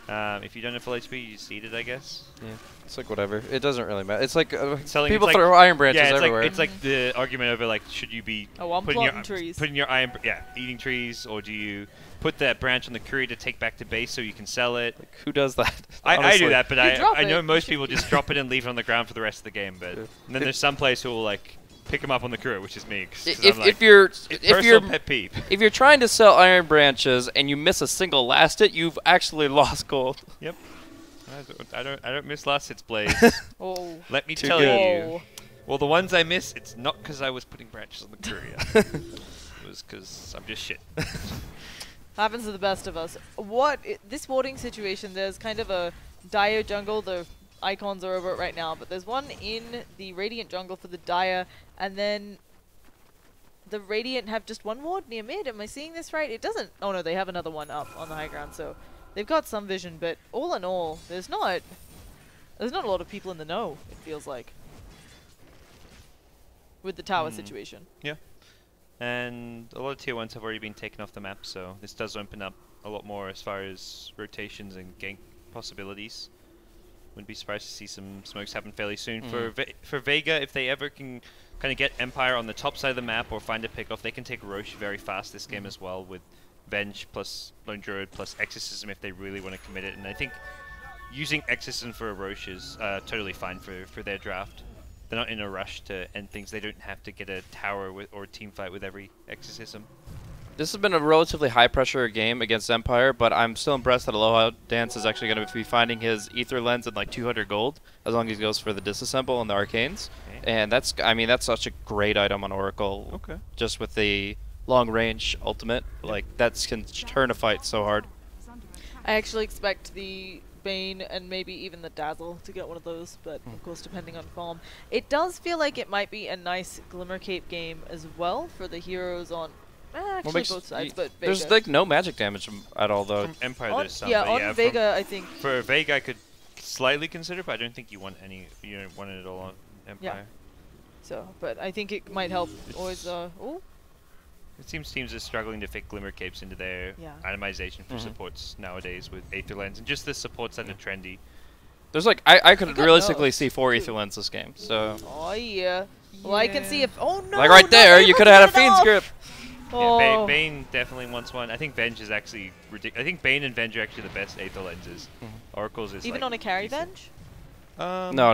if you don't have full HP, you just eat it, I guess. yeah, it's like whatever. It doesn't really matter. It's like Selling- people it's like- throw iron branches Yeah, everywhere. it's like the argument over like should you be Oh, I'm planting trees. putting your eating trees, or do you put that branch on the courier to take back to base so you can sell it? Like, who does that? I do Honestly. that, but You drop I know it. most people just drop it and leave it on the ground for the rest of the game. But Yeah. and then there's some players who will like pick them up on the courier, which is me. 'Cause If I'm like, you're personal pet peeve. if you're trying to sell iron branches and you miss a single last hit, you've actually lost gold. Yep. I don't miss last hits, Blaze. Oh. Let me Too tell good. you. Well, the ones I miss, it's not because I was putting branches on the courier. It was because I'm just shit. Happens to the best of us. This warding situation, there's kind of a dire jungle. The icons are over it right now, but there's one in the Radiant jungle for the dire, and then the Radiant have just one ward near mid. Am I seeing this right? It doesn't. Oh no, they have another one up on the high ground, so they've got some vision. But all in all, there's not a lot of people in the know. It feels like with the tower situation. Yeah. And a lot of tier 1s have already been taken off the map, so this does open up a lot more as far as rotations and gank possibilities. Wouldn't be surprised to see some smokes happen fairly soon. For Vega, if they ever can kind of get Empire on the top side of the map or find a pick-off, they can take Roche very fast this game as well with Venge plus Lone Druid plus Exorcism if they really want to commit it. And I think using Exorcism for a Roche is totally fine for their draft. They're not in a rush to end things. They don't have to get a tower or a team fight with every Exorcism. This has been a relatively high-pressure game against Empire, but I'm still impressed that Aloha Dance is actually going to be finding his Ether Lens at like 200 gold, as long as he goes for the Disassemble and the Arcanes. Okay. And that's, I mean, that's such a great item on Oracle. Okay. Just with the long-range ultimate, like that can turn a fight so hard. I actually expect the Bane and maybe even the Dazzle to get one of those, but of course depending on form. It does feel like it might be a nice Glimmer Cape game as well for the heroes on actually both sides, but Vega. There's like no magic damage at all though. From Empire, on, there's some. yeah, but on yeah, Vega I think. For Vega, I could slightly consider, but I don't think you want any. You don't want it all on Empire. Yeah. So, but I think it might help. Always. Oh. It seems teams are struggling to fit Glimmer Capes into their itemization for supports nowadays with Aether Lens, and just the supports that are trendy. There's like I could got realistically nose, see 4 too. Ether Lens this game. So Oh yeah. Well, I can see if. Oh no! like right not there, you able could to have had a get it Fiend's off! Grip. Oh. Yeah, Bane definitely wants one. I think Venge is actually ridiculous. I think Bane and Venge are actually the best Aether Lenses. Oracle's is Even like on a carry decent. Venge? No.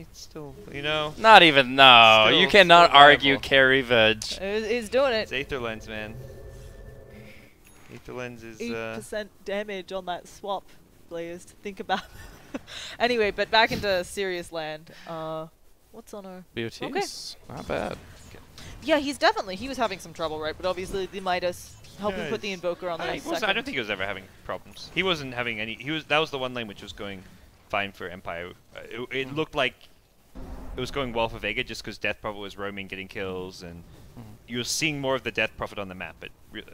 It's still, you know, Not even, no. Still- You cannot still argue viable. carry Veg. He's doing it's it. Aether Lens, man. Aether Lens is 8% damage on that swap, Blazed. Think about. Anyway, but back into serious land. What's on our? BOTs, Okay. not bad. Yeah, he was having some trouble, right? But obviously the Midas helping put the Invoker on there. I don't think he was ever having problems. He wasn't having any. That was the one lane which was going fine for Empire. It looked like it was going well for Vega just because Death Prophet was roaming, getting kills, and you were seeing more of the Death Prophet on the map. But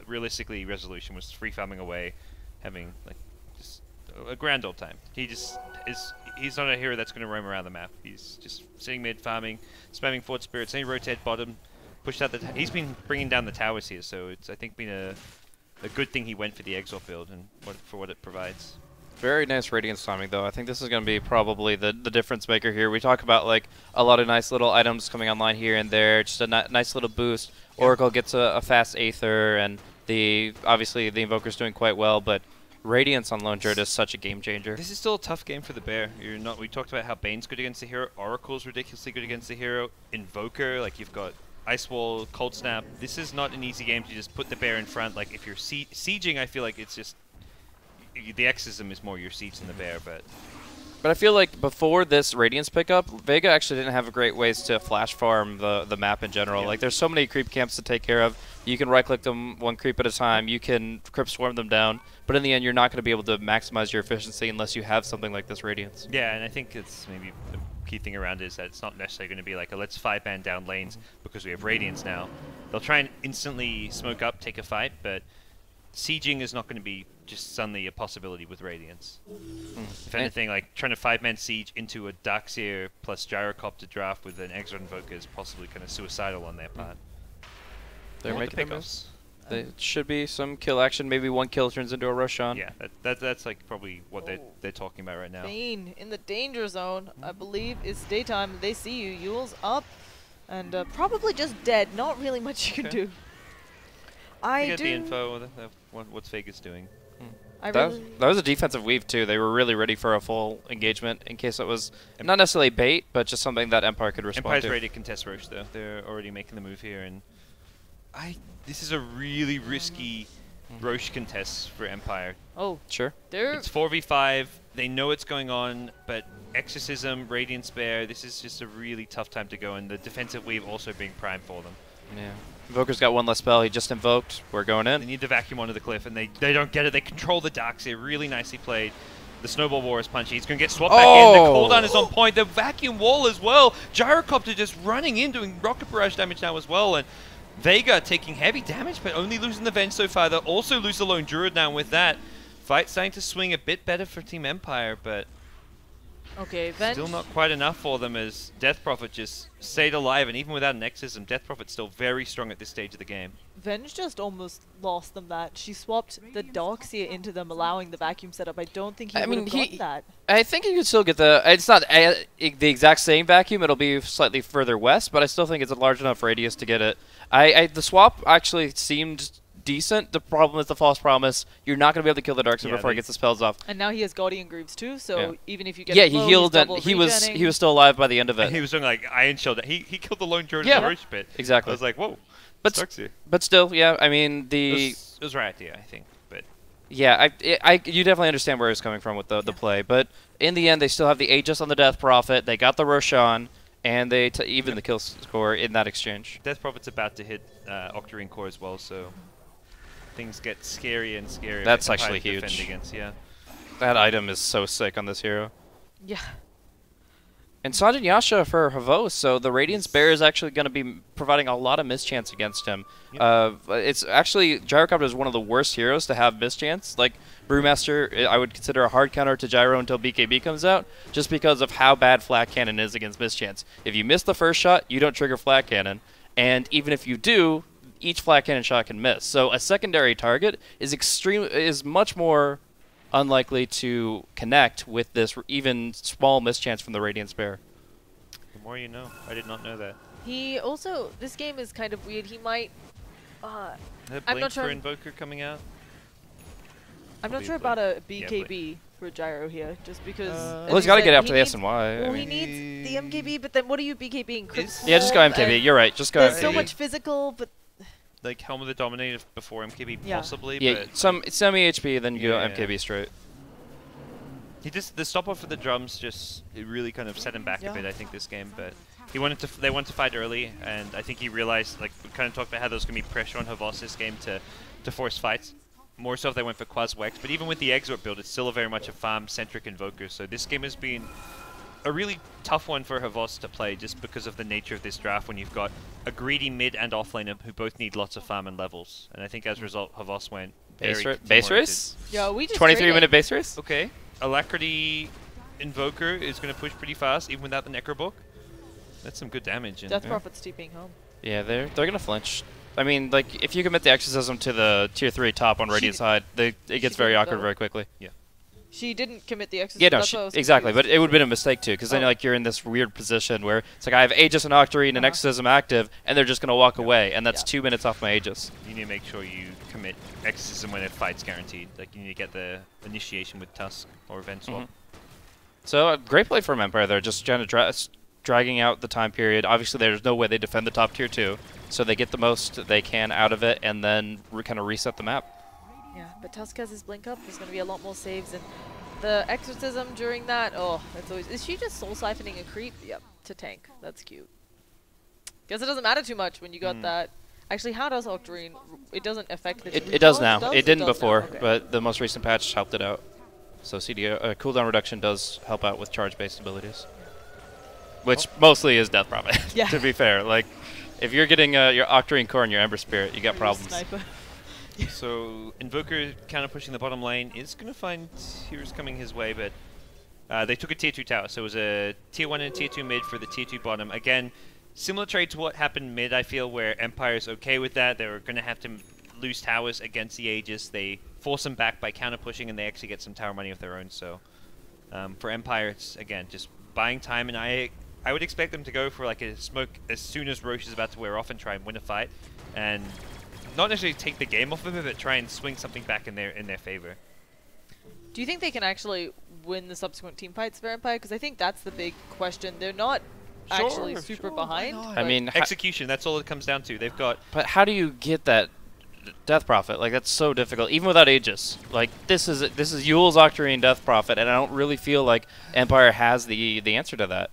realistically, Resolution was free farming away, having like just a grand old time. He just is. He's not a hero that's going to roam around the map. He's just sitting mid, farming, spamming Fort Spirits. Then he rotate bottom, pushed out the. He's been bringing down the towers here, so it's I think been a good thing he went for the Exalt build and for what it provides. Very nice Radiance timing, though. I think this is going to be probably the difference maker here. We talk about like a lot of nice little items coming online here and there, just a nice little boost. Oracle gets a fast Aether, and obviously the Invoker's doing quite well, but Radiance on Lone Druid is such a game changer. This is still a tough game for the Bear. We talked about how Bane's good against the hero, Oracle's ridiculously good against the hero, Invoker, like you've got Ice Wall, Cold Snap. This is not an easy game to just put the Bear in front. Like if you're sieging, I feel like it's just the Exorcism is more your siege than the Bear, but I feel like before this Radiance pickup, Vega actually didn't have great ways to flash farm the map in general. Yeah. Like there's so many creep camps to take care of. You can right click them one creep at a time. You can crypt swarm them down. But in the end, you're not going to be able to maximize your efficiency unless you have something like this Radiance. yeah, and I think it's maybe the key thing around it is that it's not necessarily going to be like a let's 5-man down lanes because we have Radiance now. They'll try and instantly smoke up, take a fight, but sieging is not going to be just suddenly a possibility with Radiance. If anything, like trying to 5-man siege into a Darkseer plus Gyrocopter draft with an Exort Invoker is possibly kind of suicidal on their part. They're What the making pickoffs? There should be some kill action. Maybe one kill turns into a Roshan. Yeah, that's like probably what they're talking about right now. Bane in the danger zone. I believe it's daytime. They see you. Yule's up, and probably just dead. Not really much you can Okay. do. You get the info of what's Vegas doing. That was a defensive weave too. They were really ready for a full engagement in case it was not necessarily bait, but just something that Empire could respond Empire's to. ready to contest Roche though. They're already making the move here, and this is a really risky Roche contest for Empire. Oh, Sure. they're It's 4v5. They know what's going on, but Exorcism, Radiant Spare, this is just a really tough time to go, and the defensive weave also being primed for them. Yeah. Invoker's got one less spell. He just invoked. We're going They in. need to vacuum onto the cliff, and they don't get it. They control the Darkseer. Really nicely played. The Snowball War is punchy. He's going to get swapped back in. The cooldown is on point. The vacuum wall as well. Gyrocopter just running in, doing rocket barrage damage now as well. And Vega taking heavy damage, but only losing the Venge so far. They'll also lose the Lone Druid now with that. Fight starting to swing a bit better for Team Empire, but okay. Venge. still not quite enough for them as Death Prophet just stayed alive. And even without an Exorcism, Death Prophet's still very strong at this stage of the game. Venge just almost lost them that. She swapped the Darkseer into them, allowing the vacuum setup. I don't think he would have gotten that. I think you could still get the. It's not the exact same vacuum. It'll be slightly further west, but I still think it's a large enough radius to get it. The swap actually seemed decent. The problem is the false promise. You're not going to be able to kill the Darkseer before he gets the spells off. And now he has Guardian Greaves too, so even if you get Yeah, it he low, healed he's and double he was regenning. he was still alive by the end of it. And he was doing like Iron Shield. He killed the Lone Druid Yeah. in the Roche pit. Exactly. I was like, whoa. Starks but still, yeah. I mean, it was right idea, I think. But yeah, you definitely understand where he's coming from with the play. But in the end, they still have the Aegis on the Death Prophet. They got the Roshan, and they even the kill score in that exchange. Death Prophet's about to hit Octarine Core as well, so things get scarier and scarier. That's Empire actually to huge. defend against, yeah. That item is so sick on this hero. Yeah. And Sanjin Yasha for Havos, so the Radiance Bear is actually going to be providing a lot of mischance against him. Yep. It's actually, Gyrocopter is one of the worst heroes to have mischance. Like, Brewmaster, I would consider a hard counter to Gyro until BKB comes out, just because of how bad Flat Cannon is against mischance. If you miss the first shot, you don't trigger Flat Cannon, and even if you do, each Flat Cannon shot can miss. So a secondary target is much more unlikely to connect with this even small mischance from the Radiance Bear. The more you know. I did not know that. He also, this game is kind of weird. He might, That I'm Blink not sure. for Invoker coming out. I'm not Probably sure Blink. about a Yeah, BKB for Gyro here, just because. as Well, he's you got to said, get after the needs- SNY. Well, I he mean, needs the MKB, but then what are you BKBing? yeah, just go MKB. You're right. Just go There's MKB. so much physical, but Like Helm of the Dominator before MKB Yeah. possibly, Yeah, but some semi HP, then you go Yeah. MKB straight. the stop off for the drums it really kind of set him back Yeah. a bit, I think, this game. But they wanted to fight early, and I think he realized, like we kind of talked about how there was gonna be pressure on Havos this game to force fights. More so if they went for Quas Wex, but even with the Exort build, it's still very much a farm-centric Invoker. So this game has been a really tough one for Havos to play, just because of the nature of this draft. When you've got a greedy mid and offlaner who both need lots of farm and levels, and I think as a result, Havos went Base very base team-oriented. race? yeah, we just 23-minute base race? Okay, Alacrity Invoker is going to push pretty fast, even without the Necrobook. That's some good damage. And Death Prophet's TPing home. Yeah, they're gonna flinch. I mean, like, if you commit the Exorcism to the tier 3 top on Radiant side, it gets very didn't, awkward though. very quickly. She didn't commit the exercise. Yeah, no, That's why I was exactly, but confused. it would have been a mistake too, because then Oh. like you're in this weird position where it's like I have Aegis and Octarine and Exorcism active, and they're just gonna walk away, and that's Yeah. 2 minutes off my Aegis. you need to make sure you commit Exorcism when a fight's guaranteed. Like, you need to get the initiation with Tusk or Event Swap. Mhm. So great play from Empire there, just trying to dragging out the time period. Obviously, there's no way they defend the top tier 2, so they get the most they can out of it, and then kind of reset the map. Yeah, but Tusk has his blink up. There's going to be a lot more saves, and the exorcism during that. Oh, it's always. Is she just soul siphoning a creep? Yep, to tank. That's cute. Guess it doesn't matter too much when you got that. Actually, how does Octarine? It doesn't affect the. It does now. Does? It didn't does now, before, okay. but the most recent patch helped it out. So CDO cooldown reduction does help out with charge-based abilities, which mostly is Death Prophet. Yeah. To be fair, like if you're getting your Octarine Core and your Ember Spirit, you got Or your problems. Sniper. So Invoker kind of pushing the bottom lane is going to find heroes coming his way, but they took a tier 2 tower. So it was a tier 1 and tier 2 mid for the tier 2 bottom. Again, similar trade to what happened mid, I feel, where Empire's okay with that. They were going to have to lose towers against the Aegis. They force them back by counter pushing, and they actually get some tower money of their own. So for Empire, it's, again, just buying time, and I would expect them to go for like a smoke as soon as Roche is about to wear off and try and win a fight, and not necessarily take the game off of it, but try and swing something back in their favor. Do you think they can actually win the subsequent team fights for Empire? Because I think that's the big question. They're not actually Sure, super sure, why behind. not? I but- mean, Execution, that's all it comes down to. They've got but how do you get that Death Prophet? Like that's so difficult, even without Aegis. Like this is Yule's Octarine Death Prophet, and I don't really feel like Empire has the answer to that.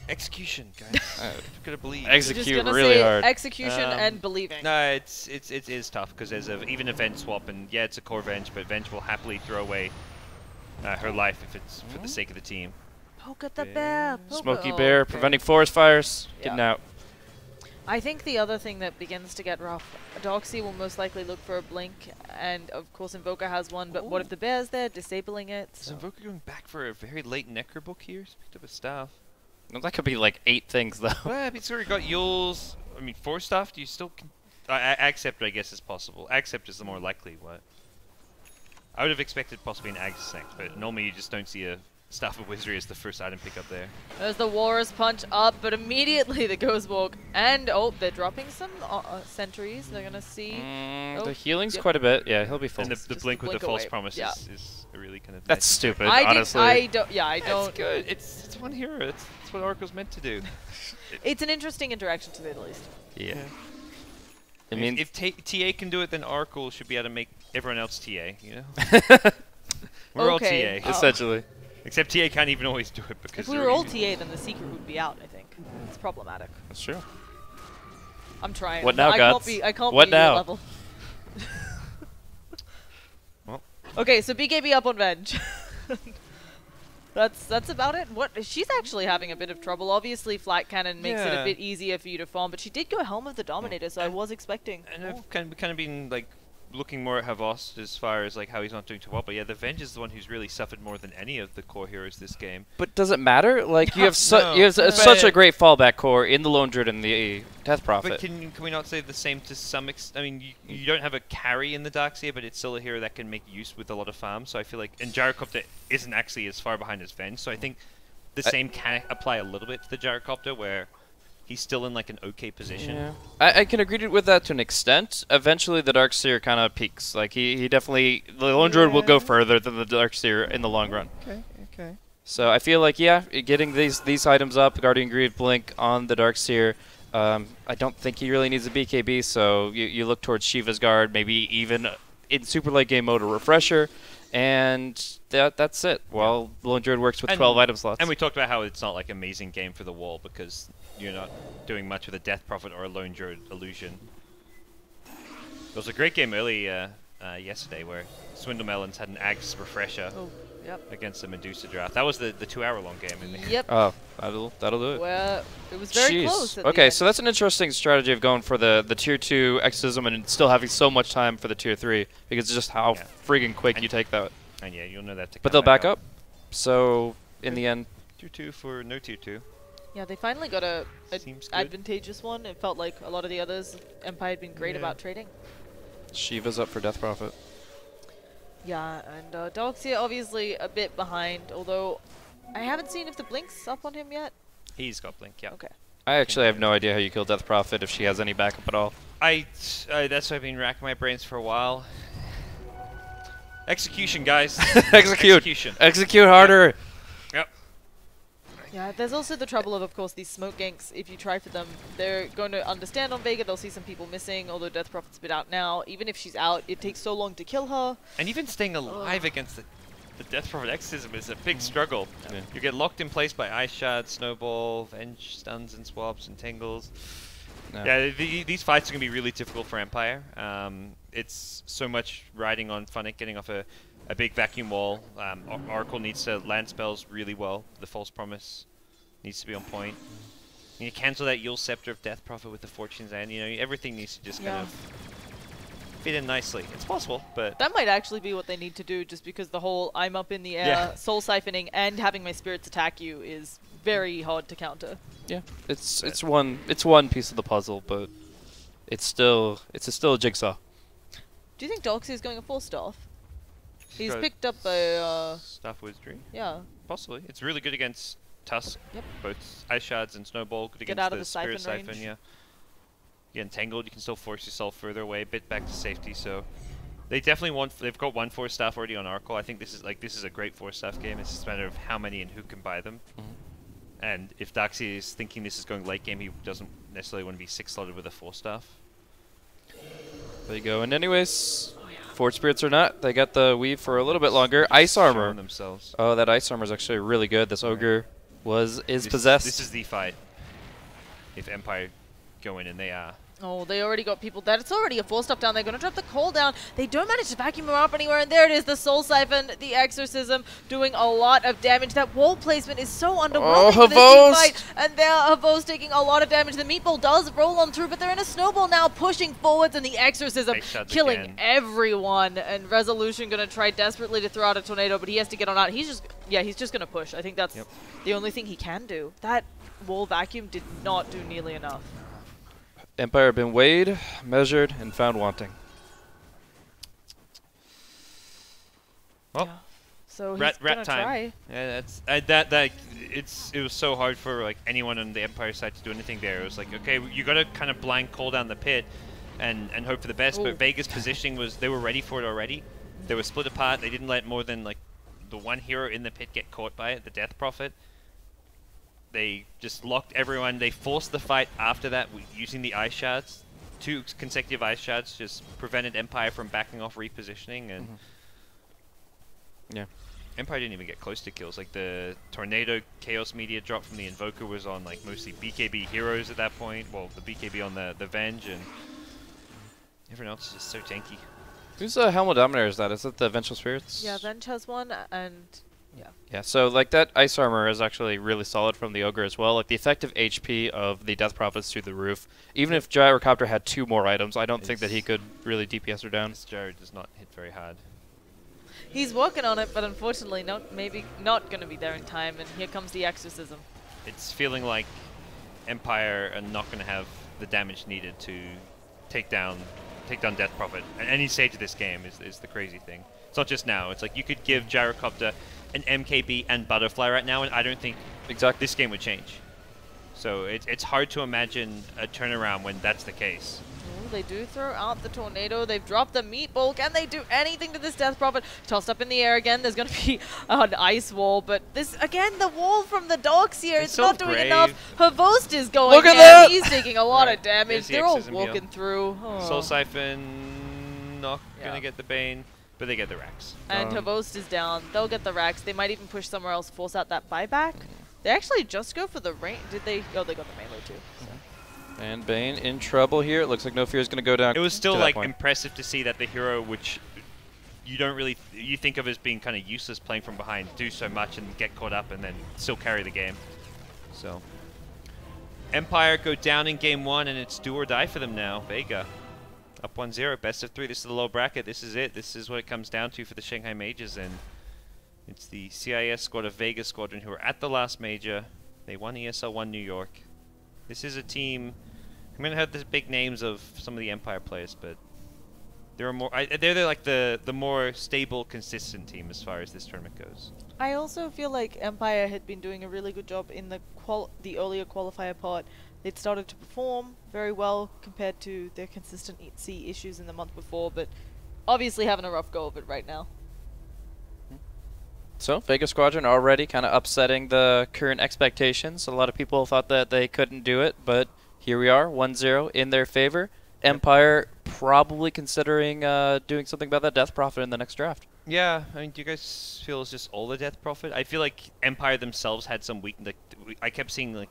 execution, guys. You've got to believe. Execute Just gonna really say hard. execution Um, and believing. No, it is tough because there's even a Venge swap, and yeah, it's a core Venge, but Venge will happily throw away her life if it's for the sake of the team. Poke at the bear. Poke Smoky oh, Bear okay. preventing forest fires, getting Yeah. out. I think the other thing that begins to get rough, Doxy will most likely look for a blink, and of course Invoker has one, but what if the bear's there, disabling it? Is So. Invoker going back for a very late Necrobook here? He's picked up a staff. Well, that could be like 8 things though. Well, he's already got Yule's. I mean, 4 staff. Do you still? Accept, I guess, is possible. Accept is the more likely. What? I would have expected possibly an Axe next, but normally you just don't see a Staff of Wizardry as the first item pick up there. There's the Walrus Punch up, but immediately the Ghost Walk, and oh, they're dropping some sentries. They're gonna see. The healing's yep. quite a bit. Yeah, he'll be full. And the Just blink with the blink false away. promise Yeah. is a really kind of That's nice. stupid, I honestly. I don't. Yeah, I don't. It's good. It's one hero. It's what what Oracle's meant to do. It's an interesting interaction, to say the least. Yeah. I I mean, if TA can do it, then Oracle should be able to make everyone else TA, you know? We're all Okay. TA. essentially. Except TA can't even always do it because If we were all TA, then the secret would be out, I think. It's problematic. That's true. I'm trying. What now, I can't Guts? be, I can't What be your now? level. Well. Okay, so BKB up on Veg. That's about it. What she's actually having a bit of trouble. Obviously, Flat Cannon makes it a Yeah. bit easier for you to farm, but she did go Helm of the Dominator, so I was expecting. And more. I've kind of been like looking more at Havos as far as like how he's not doing too well. But yeah, the Venge is the one who's really suffered more than any of the core heroes this game. But does it matter? Like you have No, you have but- such a great fallback core in the Lone Druid and the Death But Prophet. can we not say the same to some extent? I mean, you don't have a carry in the Darkseer, but it's still a hero that can make use with a lot of farm. So I feel like, and Gyrocopter isn't actually as far behind as Venge. So I think the same can apply a little bit to the Gyrocopter, where he's still in like an okay position. Yeah. I can agree with that to an extent. Eventually, the Darkseer kind of peaks. Like he definitely, the Lone Druid will go Yeah. further than the Darkseer in the long run. Okay. So I feel like getting these items up, Guardian Greed, Blink on the Darkseer. I don't think he really needs a BKB, so you look towards Shiva's Guard, maybe even in super late game mode a Refresher, and that's it. Well, Lone Druid works with 12 item slots. And we talked about how it's not like amazing game for the wall because you're not doing much with a Death Prophet or a Lone Druid illusion. It was a great game early yesterday where Swindle Melons had an Axe Refresher Oh, yep. against the Medusa draft. That was the 2-hour-long game. In the Yep. Oh, that'll do it. Well, it was very Jeez. close. At the Okay, end. so that's an interesting strategy of going for the tier 2 exorcism and still having so much time for the tier 3 because it's just how Yeah. friggin' quick And- you take that. And yeah, you'll know that to But come they'll back up. So in the end, Tier 2 for no Tier 2. Yeah, they finally got a Seems good. advantageous one. It felt like a lot of the others, Empire had been great Yeah. about trading. Shiva's up for Death Prophet. Yeah, and Darkseer obviously a bit behind, although I haven't seen if the Blink's up on him yet. He's got Blink, yeah. Okay. I actually have no idea how you kill Death Prophet if she has any backup at all. That's why I've been racking my brains for a while. Execution, guys. Execute. Execution. Execute harder. Yep. Yeah, there's also the trouble of course, these smoke ganks. If you try for them, they're going to understand on Vega. They'll see some people missing, although Death Prophet's a bit out now. Even if she's out, it takes so long to kill her. And even staying alive against the Death Prophet Exorcism is a big struggle. Yeah. You get locked in place by Ice Shard, Snowball, Venge, stuns and swaps and tangles. No. Yeah, these fights are going to be really difficult for Empire. It's so much riding on Funnick getting off a big vacuum wall. Oracle needs to land spells really well. The False Promise needs to be on point. And you cancel that Yule Scepter of Death Prophet with the Fortune's End. You know, everything needs to just kind of fit in nicely. It's possible, but That might actually be what they need to do, just because the whole I'm up in the air, Yeah. soul siphoning, and having my spirits attack you is very hard to counter. Yeah, it's one piece of the puzzle, but it's still a jigsaw. Do you think Darkseer is going a full staff? He's got picked up a Staff Wizardry. yeah. Possibly. It's really good against Tusk. Yep. Both Ice Shards and Snowball. Good Get against out of the the Spirit Siphon Siphon, range. yeah. You get entangled, you can still force yourself further away, a bit back to safety, so they definitely they've got 1 4 staff already on Oracle. I think this is a great 4 staff game. It's just a matter of how many and who can buy them. And if Darkseer is thinking this is going late game, he doesn't necessarily want to be 6 slotted with a 4 staff. There you go. And anyways, Forge Spirits or not, they got the weave for a little bit longer. Ice armor. Showing themselves. Oh, that ice armor is actually really good. This ogre is This- possessed. This is the fight. If Empire go in, and they are. Oh, they already got people dead. It's already a full stop down. They're going to drop the coal down. They don't manage to vacuum her up anywhere. And there it is, the Soul Siphon, the Exorcism, doing a lot of damage. That wall placement is so underwhelming for this Havos! team fight. And there, Havos taking a lot of damage. The Meatball does roll on through, but they're in a snowball now, pushing forwards. And the Exorcism Nice shots killing again. everyone. And Resolution going to try desperately to throw out a tornado, but he has to get on out. He's just going to push. I think that's Yep. the only thing he can do. That wall vacuum did not do nearly enough. Empire have been weighed, measured, and found wanting. Well, Yeah. So he's rat gonna time. try. Yeah, it was so hard for like anyone on the Empire side to do anything there. It was like, okay, you got to kind of blind call down the pit and hope for the best. Ooh. But Vega's positioning was they were ready for it already. They were split apart. They didn't let more than like the one hero in the pit get caught by it, the Death Prophet. They just locked everyone. They forced the fight after that using the ice shards. 2 consecutive ice shards just prevented Empire from backing off repositioning, and Yeah. Empire didn't even get close to kills. Like the Tornado Chaos Meteor drop from the Invoker was on like mostly BKB heroes at that point. Well, the BKB on the Venge, and everyone else is just so tanky. Who's the Helmet Dominator? Is that? Is it the Vengeful Spirits? Yeah, Venge has one, and yeah. Yeah, so like that ice armor is actually really solid from the Ogre as well. Like the effective HP of the Death Prophets through the roof. Even if Gyrocopter had 2 more items, I don't think that he could really DPS her down. This Gyro does not hit very hard. He's working on it, but unfortunately maybe not going to be there in time, and here comes the Exorcism. It's feeling like Empire are not going to have the damage needed to take down Death Prophet. At any stage of this game is the crazy thing. It's not just now. It's like you could give Gyrocopter an MKB and Butterfly right now, and I don't think this game would change. So it's hard to imagine a turnaround when that's the case. Ooh, they do throw out the Tornado. They've dropped the Meat Ball. Can they do anything to this Death Prophet? Tossed up in the air again. There's going to be an Ice Wall, but this, again, the wall from the docks here, it's not doing enough. Havost is going Look at in. that! He's taking a lot of damage. There's the They're all Exorcism walking heal. through. Oh. Soul Siphon not going to get the Bane, but they get the Rax. And Havost is down. They'll get the racks. They might even push somewhere else, force out that buyback. They actually just go for the range. Did they? Oh, they got the melee too. So. And Bane in trouble here. It looks like No Fear is going to go down. It was still to that like point. impressive to see that the hero, which you don't really you think of as being kind of useless playing from behind, do so much and get caught up and then still carry the game. So Empire go down in game 1, and it's do or die for them now. Vega up 1-0, best of 3. This is the low bracket. This is it. This is what it comes down to for the Shanghai Majors, and it's the CIS squad of Vega Squadron who are at the last major. They won ESL 1 New York. This is a team. I'm gonna have the big names of some of the Empire players, but they're more. They're like the more stable, consistent team as far as this tournament goes. I also feel like Empire had been doing a really good job in the earlier qualifier part. They'd started to perform very well compared to their consistency issues in the month before, but obviously having a rough go of it right now. So, Vega Squadron already kind of upsetting the current expectations. A lot of people thought that they couldn't do it, but here we are, 1-0 in their favor. Empire probably considering doing something about that Death Prophet in the next draft. Yeah, I mean, do you guys feel it's just all the Death Prophet? I feel like Empire themselves had some weak. Like, I kept seeing like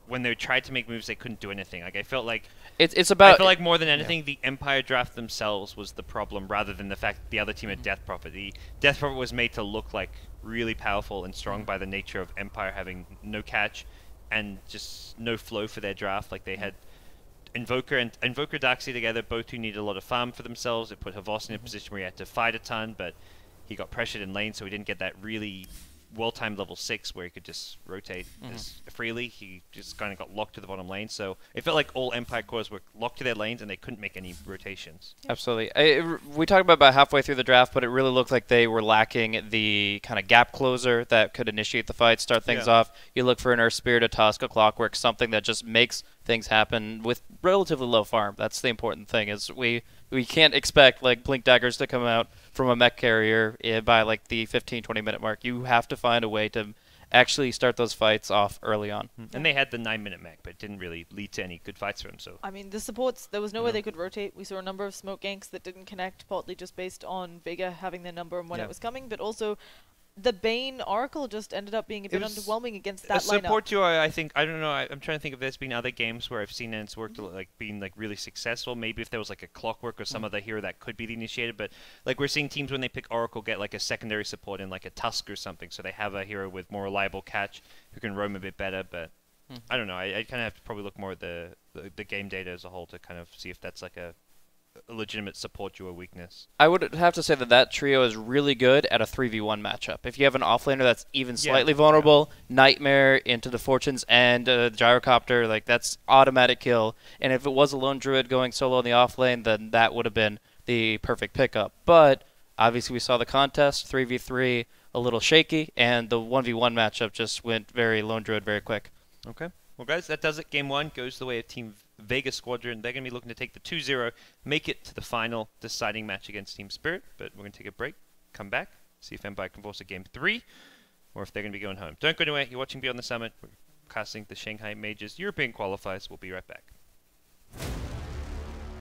when they tried to make moves, they couldn't do anything. Like I felt like it's about. I feel like more than anything, the Empire draft themselves was the problem, rather than the fact that the other team had Death Prophet. The Death Prophet was made to look like really powerful and strong by the nature of Empire having no catch and just no flow for their draft. Like they had Invoker and Darkseid together, both who needed a lot of farm for themselves. It put Havost in a position where he had to fight a ton, but he got pressured in lane, so he didn't get that really well-timed level 6 where he could just rotate as freely. He just kind of got locked to the bottom lane, so it felt like all Empire cores were locked to their lanes and they couldn't make any rotations. Absolutely. We talked about halfway through the draft, but it really looked like they were lacking the kind of gap closer that could initiate the fight, start things off. You look for an Earth Spirit, a Tusk, a Clockwork, something that just makes things happen with relatively low farm. That's the important thing, is we can't expect like Blink Daggers to come out from a mech carrier by like the 15-20 minute mark. You have to find a way to actually start those fights off early on. And they had the 9-minute mech, but it didn't really lead to any good fights for them. So I mean, the supports, there was no way they could rotate. We saw a number of smoke ganks that didn't connect, partly just based on Vega having their number and when it was coming, but also the Bane Oracle just ended up being a bit underwhelming against that lineup. Support duo, I think, I don't know, I'm trying to think if there's been other games where I've seen it and it's worked, like, being, like, really successful. Maybe if there was, like, a Clockwork or some other hero that could be the initiator, but, like, we're seeing teams when they pick Oracle get, like, a secondary support in, like, a Tusk or something, so they have a hero with more reliable catch who can roam a bit better, but I don't know, I kind of have to probably look more at the game data as a whole to kind of see if that's, like, a legitimate support duo weakness. I would have to say that trio is really good at a 3v1 matchup. If you have an offlaner that's even slightly vulnerable, Nightmare into the Fortunes and Gyrocopter, like that's automatic kill. And if it was a lone druid going solo in the offlane, then that would have been the perfect pickup. But obviously we saw the contest, 3v3, a little shaky, and the 1v1 matchup just went very lone druid very quick. Okay. Well, guys, that does it. Game 1 goes the way of Team Vega Squadron. They're going to be looking to take the 2-0, make it to the final deciding match against Team Spirit. But we're going to take a break, come back, see if Empire can force a Game 3, or if they're going to be going home. Don't go anywhere. You're watching Beyond the Summit. We're broadcasting the Shanghai Majors European qualifiers. We'll be right back.